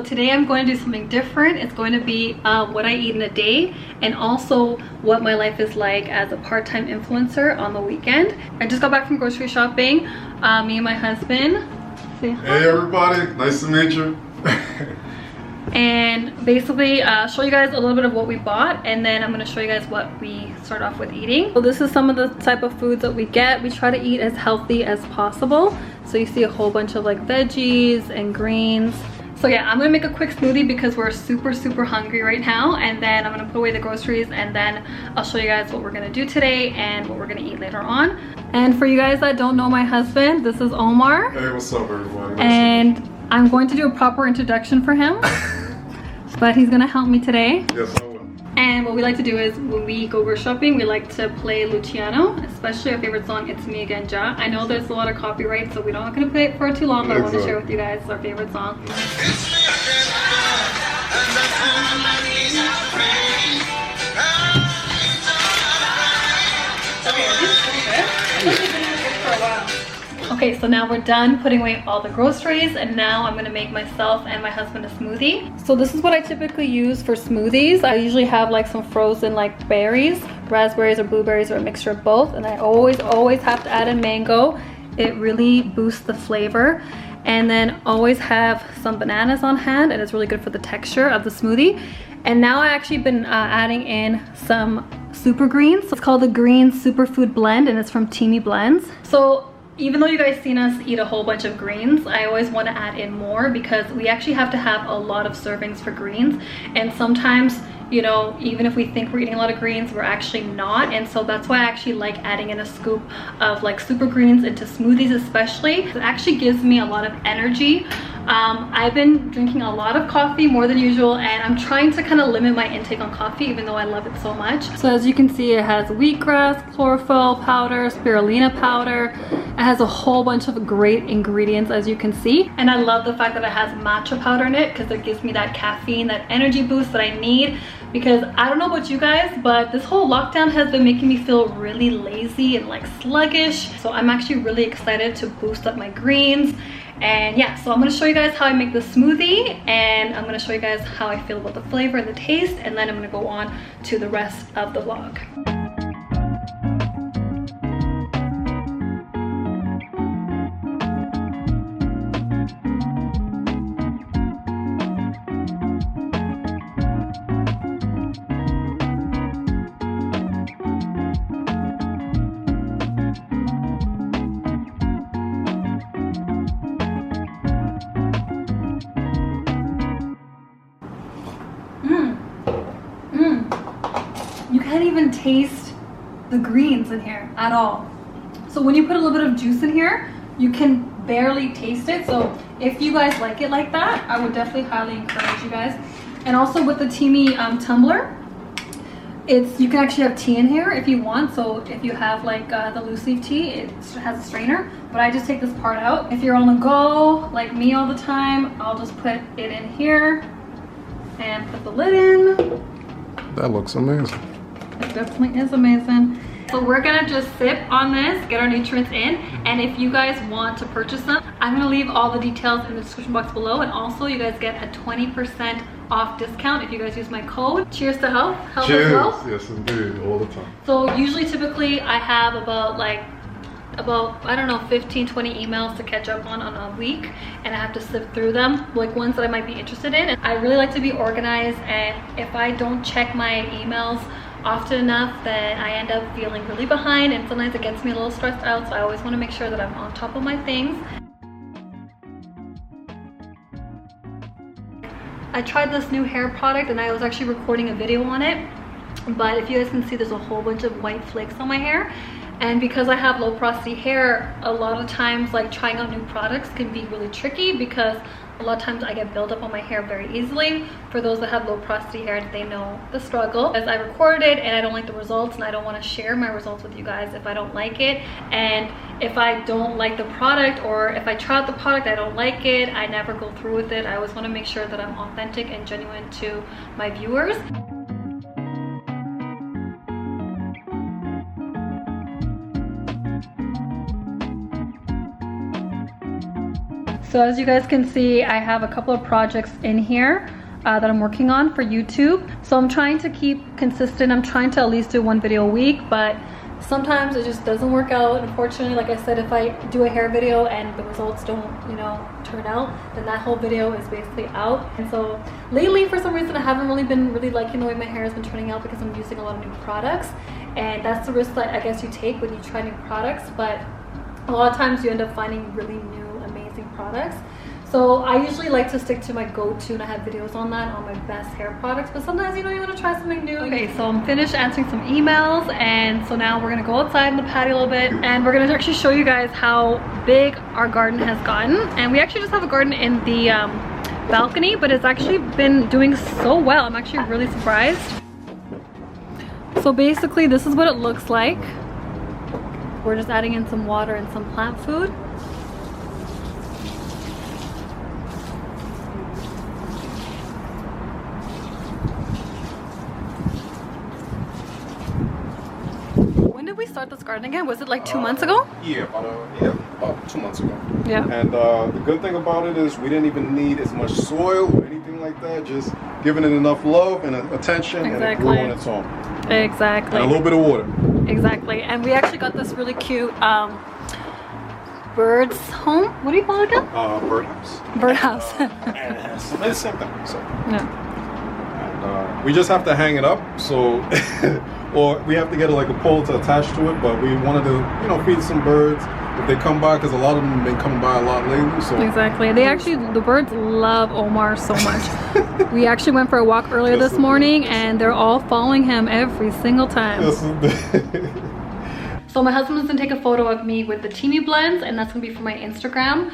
today I'm going to do something different. It's going to be what I eat in a day, and also what my life is like as a part-time influencer on the weekend. I just got back from grocery shopping. Me and my husband. Say hi. Hey everybody, nice to meet you. And basically show you guys a little bit of what we bought, and then I'm going to show you guys what we start off with eating. So this is some of the type of foods that we get. We try to eat as healthy as possible. So you see a whole bunch of like veggies and greens. So yeah, I'm gonna make a quick smoothie because we're super hungry right now, and then I'm gonna put away the groceries, and then I'll show you guys what we're gonna do today and what we're gonna eat later on. And for you guys that don't know my husband, this is Omar. Hey, what's up everybody? And I'm going to do a proper introduction for him. But he's gonna help me today. Yes, I will. And what we like to do is when we go grocery shopping, we like to play Luciano, especially our favorite song, It's Me Again, Ja. I know there's a lot of copyright, so we're not gonna play it for too long, but I want to share with you guys our favorite song. Okay, so now we're done putting away all the groceries, and now I'm gonna make myself and my husband a smoothie. So this is what I typically use for smoothies. I usually have like some frozen like berries, raspberries or blueberries, or a mixture of both, and I always have to add in mango. It really boosts the flavor. And then always have some bananas on hand, and it's really good for the texture of the smoothie. And now I actually been adding in some super greens. It's called the Green Superfood Blend, and it's from Teami Blends. So even though you guys seen us eat a whole bunch of greens, I always want to add in more because we actually have to have a lot of servings for greens. And sometimes, you know, even if we think we're eating a lot of greens, we're actually not. And so that's why I actually like adding in a scoop of like super greens into smoothies especially. It actually gives me a lot of energy. I've been drinking a lot of coffee, more than usual, and I'm trying to kind of limit my intake on coffee even though I love it so much. So as you can see, it has wheatgrass, chlorophyll powder, spirulina powder. It has a whole bunch of great ingredients, as you can see. And I love the fact that it has matcha powder in it because it gives me that caffeine, that energy boost that I need. Because I don't know about you guys, but this whole lockdown has been making me feel really lazy and like sluggish. So I'm actually really excited to boost up my greens. And yeah, so I'm gonna show you guys how I make the smoothie, and I'm gonna show you guys how I feel about the flavor and the taste, and then I'm gonna go on to the rest of the vlog. You can't even taste the greens in here at all. So when you put a little bit of juice in here, you can barely taste it. So if you guys like it like that, I would definitely highly encourage you guys. And also with the Teami tumbler, you can actually have tea in here if you want. So if you have like the loose leaf tea, it has a strainer, but I just take this part out. If you're on the go like me all the time, I'll just put it in here and put the lid in. That looks amazing. It definitely is amazing. So we're gonna just sip on this, get our nutrients in, and if you guys want to purchase them, I'm gonna leave all the details in the description box below, and also you guys get a 20% off discount if you guys use my code. Cheers to health. Health Cheers. as well. Yes indeed, all the time. So usually typically I have about I don't know, 15-20 emails to catch up on a week, and I have to sift through them, like ones that I might be interested in. And I really like to be organized, and if I don't check my emails often enough, then I end up feeling really behind, and sometimes it gets me a little stressed out. So I always want to make sure that I'm on top of my things. I tried this new hair product, and I was actually recording a video on it, but if you guys can see, there's a whole bunch of white flakes on my hair. And because I have low porosity hair, a lot of times like trying out new products can be really tricky because a lot of times I get buildup on my hair very easily. For those that have low porosity hair, they know the struggle. As I recorded and I don't like the results, and I don't want to share my results with you guys if I don't like it. And if I don't like the product, or if I try out the product, I don't like it, I never go through with it. I always want to make sure that I'm authentic and genuine to my viewers. So as you guys can see, I have a couple of projects in here that I'm working on for YouTube. So I'm trying to keep consistent. I'm trying to at least do one video a week, but sometimes it just doesn't work out. Unfortunately, like I said, if I do a hair video and the results don't, you know, turn out, then that whole video is basically out. And so lately, for some reason, I haven't really been liking the way my hair has been turning out because I'm using a lot of new products. And that's the risk that I guess you take when you try new products. But a lot of times you end up finding really new, amazing products. So I usually like to stick to my go-to, and I have videos on that, on my best hair products, but sometimes, you know, you want to try something new. Okay, so I'm finished answering some emails, and so now we're gonna go outside in the patio a little bit, and we're gonna actually show you guys how big our garden has gotten. And we actually just have a garden in the balcony, but it's actually been doing so well. I'm actually really surprised. So basically, this is what it looks like. We're just adding in some water and some plant food. We start this garden again? Was it like 2 months ago? Yeah, about 2 months ago. Yeah. And the good thing about it is we didn't even need as much soil or anything like that. Just giving it enough love and attention, and it grew on its own. Exactly. And a little bit of water. Exactly. And we actually got this really cute bird's home. What do you call it again? Birdhouse. Birdhouse. It's the same thing. So. Yeah. And, we just have to hang it up, so or we have to get like a pole to attach to it. But we wanted to, you know, feed some birds if they come by, because a lot of them have been coming by a lot lately. So exactly, the birds love Omar so much. We actually went for a walk earlier this morning, and they're all following him every single time. So my husband's gonna take a photo of me with the Teami blends, and that's gonna be for my Instagram.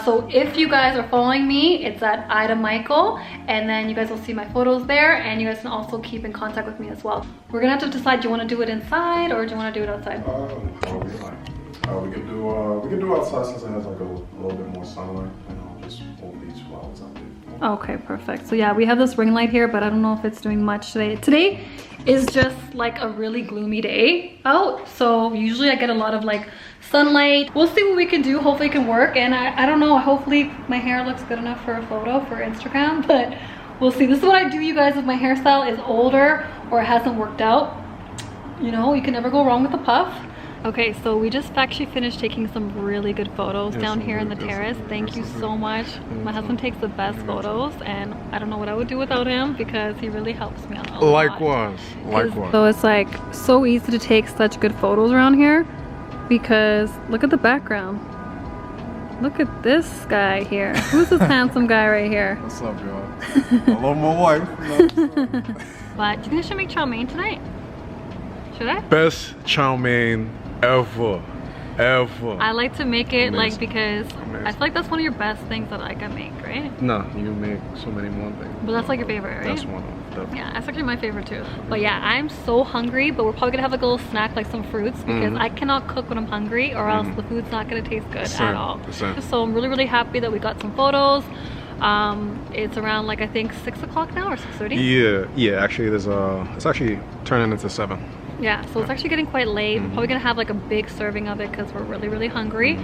So if you guys are following me, it's at Ida Michael, and then you guys will see my photos there, and you guys can also keep in contact with me as well. We're gonna have to decide, do you wanna do it inside or do you wanna do it outside? We can do outside since it has like a little bit more sunlight, and I'll just hold these flowers out there. Okay, perfect. So yeah, we have this ring light here, but I don't know if it's doing much today. Today is just like a really gloomy day out, so usually I get a lot of like sunlight. We'll see what we can do. Hopefully it can work, and I don't know, hopefully my hair looks good enough for a photo for Instagram, but we'll see. This is what I do, you guys, if my hairstyle is older or it hasn't worked out. You know, you can never go wrong with a puff. Okay, so we just actually finished taking some really good photos down here in the terrace. Thank you so much. My husband takes the best photos, and I don't know what I would do without him because he really helps me out a lot. Likewise. So it's like so easy to take such good photos around here because look at the background. Look at this guy here. Who's this handsome guy right here? What's up, y'all? I love my wife. But do you think I should make chow mein tonight? Should I? Best chow mein ever. I like to make it like because Amazing. I feel like that's one of your best things that I can make, right? No, you make so many more things. But that's like your favorite, right? That's one of them. Yeah, that's actually my favorite too. But yeah, I'm so hungry, but we're probably gonna have like a little snack, like some fruits, because I cannot cook when I'm hungry or else the food's not gonna taste good at all. So I'm really happy that we got some photos. It's around like I think 6 o'clock now or 6:30. Yeah, actually it's actually turning into 7. Yeah, so it's actually getting quite late. We're probably gonna have like a big serving of it because we're really hungry.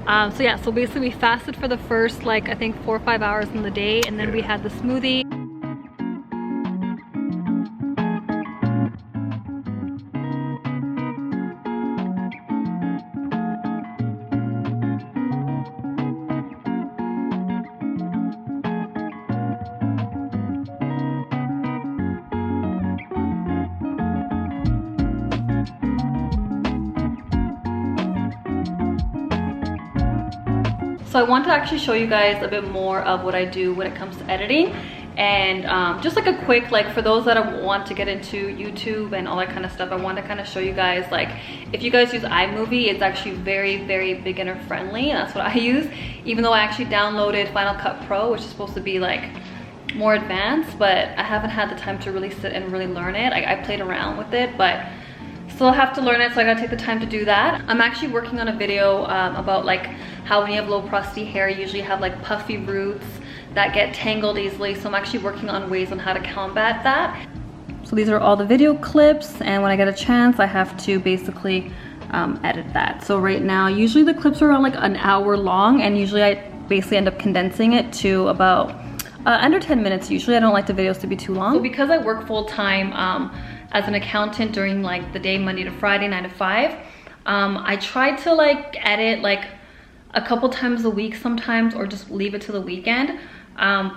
So yeah, so basically we fasted for the first like I think 4 or 5 hours in the day, and then we had the smoothie. So I want to actually show you guys a bit more of what I do when it comes to editing, and just like a quick, like for those that want to get into YouTube and all that kind of stuff, I want to kind of show you guys, like if you guys use iMovie, it's actually very beginner friendly, and that's what I use, even though I actually downloaded Final Cut Pro, which is supposed to be like more advanced, but I haven't had the time to really sit and really learn it. I played around with it, but still have to learn it, so I gotta take the time to do that. I'm actually working on a video about like how when you have low porosity hair, you usually have like puffy roots that get tangled easily, so I'm actually working on ways on how to combat that. So these are all the video clips, and when I get a chance I have to basically edit that. So right now usually the clips are around like an hour long, and usually I basically end up condensing it to about under 10 minutes usually. I don't like the videos to be too long. So because I work full-time as an accountant during like the day Monday to Friday 9 to 5, I try to like edit like a couple times a week sometimes, or just leave it to the weekend,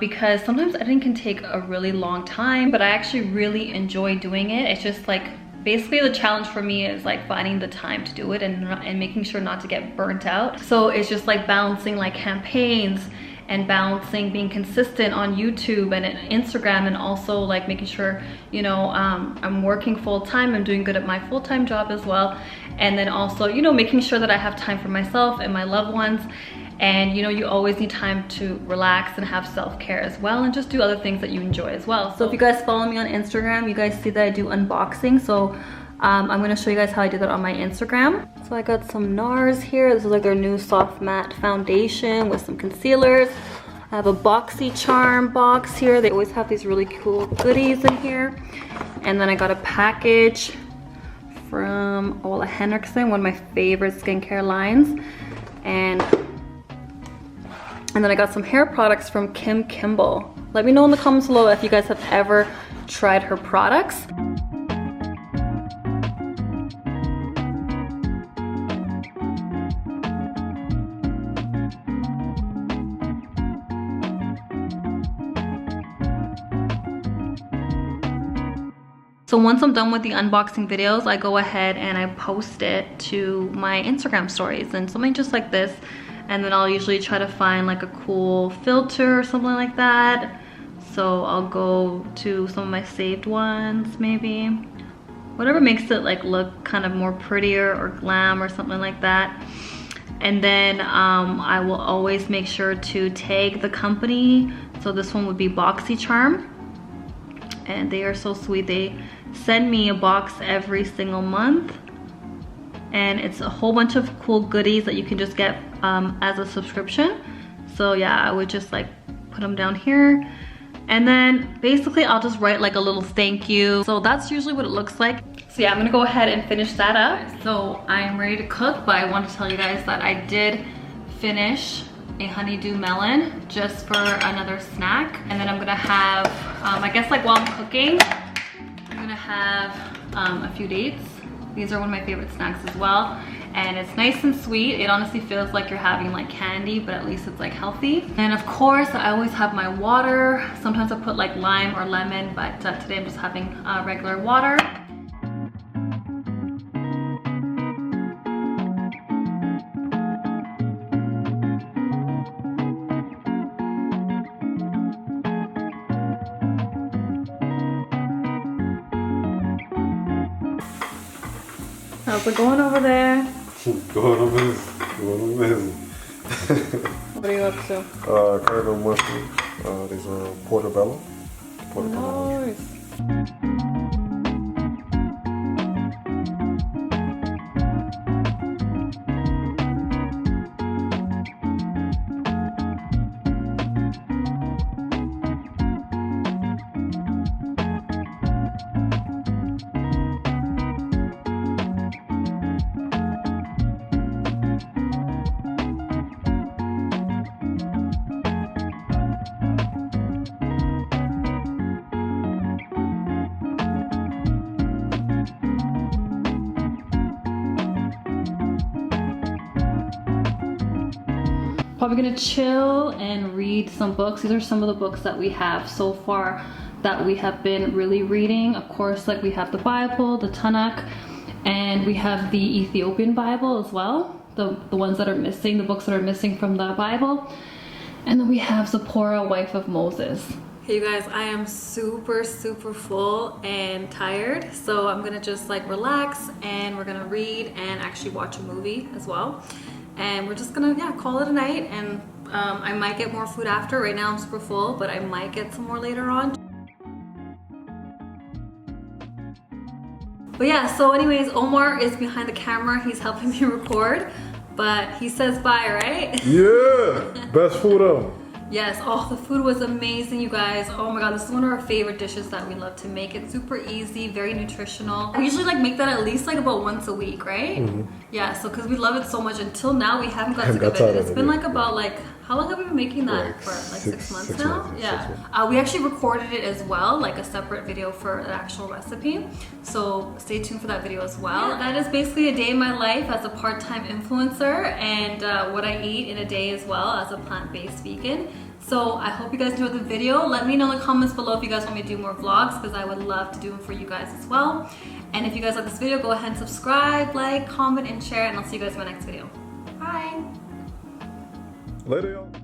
because sometimes editing can take a really long time, but I actually really enjoy doing it. It's just like basically the challenge for me is like finding the time to do it and making sure not to get burnt out. So it's just like balancing like campaigns and balancing being consistent on YouTube and Instagram, and also like making sure, you know, I'm working full-time, I'm doing good at my full-time job as well, and then also, you know, making sure that I have time for myself and my loved ones. And you know, you always need time to relax and have self-care as well, and just do other things that you enjoy as well. So if you guys follow me on Instagram, you guys see that I do unboxing. So I'm gonna show you guys how I did that on my Instagram. So I got some NARS here. This is like their new soft matte foundation with some concealers. I have a Boxycharm box here. They always have these really cool goodies in here. And then I got a package from Ola Henriksen, one of my favorite skincare lines. And then I got some hair products from Kim Kimble. Let me know in the comments below if you guys have ever tried her products. So once I'm done with the unboxing videos, I go ahead and I post it to my Instagram stories, and something just like this. And then I'll usually try to find like a cool filter or something like that. So I'll go to some of my saved ones, maybe. Whatever makes it like look kind of more prettier or glam or something like that. And then I will always make sure to tag the company. So this one would be Boxycharm. And they are so sweet. They send me a box every single month. And it's a whole bunch of cool goodies that you can just get as a subscription. So yeah, I would just like put them down here. And then basically I'll just write like a little thank you. So that's usually what it looks like. So yeah, I'm gonna go ahead and finish that up. So I'm ready to cook, but I want to tell you guys that I did finish a honeydew melon just for another snack. And then I'm gonna have, I guess like while I'm cooking, I'm gonna have a few dates. These are one of my favorite snacks as well. And it's nice and sweet. It honestly feels like you're having like candy, but at least it's like healthy. And of course, I always have my water. Sometimes I put like lime or lemon, but today I'm just having regular water. How's it going over there? Going on business. Going on business. What are you up to? Cardinal mushrooms. These are portobello. Portobello Nice. Probably gonna chill and read some books. These are some of the books that we have so far that we have been really reading. Of course, like we have the Bible, the Tanakh, and we have the Ethiopian Bible as well. The ones that are missing, the books that are missing from the Bible. And then we have Zipporah, wife of Moses. Hey you guys, I am super full and tired, so I'm gonna just like relax and we're gonna read and actually watch a movie as well. And we're just gonna, yeah, call it a night. And I might get more food after. Right now I'm super full, but I might get some more later on. But yeah, so anyways, Omar is behind the camera. He's helping me record, but he says bye, right? Yeah, best food ever. Yes, oh, the food was amazing, you guys. Oh my God, this is one of our favorite dishes that we love to make. It's super easy, very nutritional. We usually like make that at least like about once a week, right? Mm-hmm. Yeah, so because we love it so much. Until now, we haven't got sick of it. It's been like about like, how How long have we been making that Like for? Like 6 months 6 now? months, Yeah. 6 months. We actually recorded it as well, like a separate video for an actual recipe. So stay tuned for that video as well. Yeah. That is basically a day in my life as a part-time influencer and what I eat in a day as well as a plant-based vegan. So I hope you guys enjoyed the video. Let me know in the comments below if you guys want me to do more vlogs because I would love to do them for you guys as well. And if you guys like this video, go ahead and subscribe, like, comment, and share, and I'll see you guys in my next video. Bye! Later, y'all.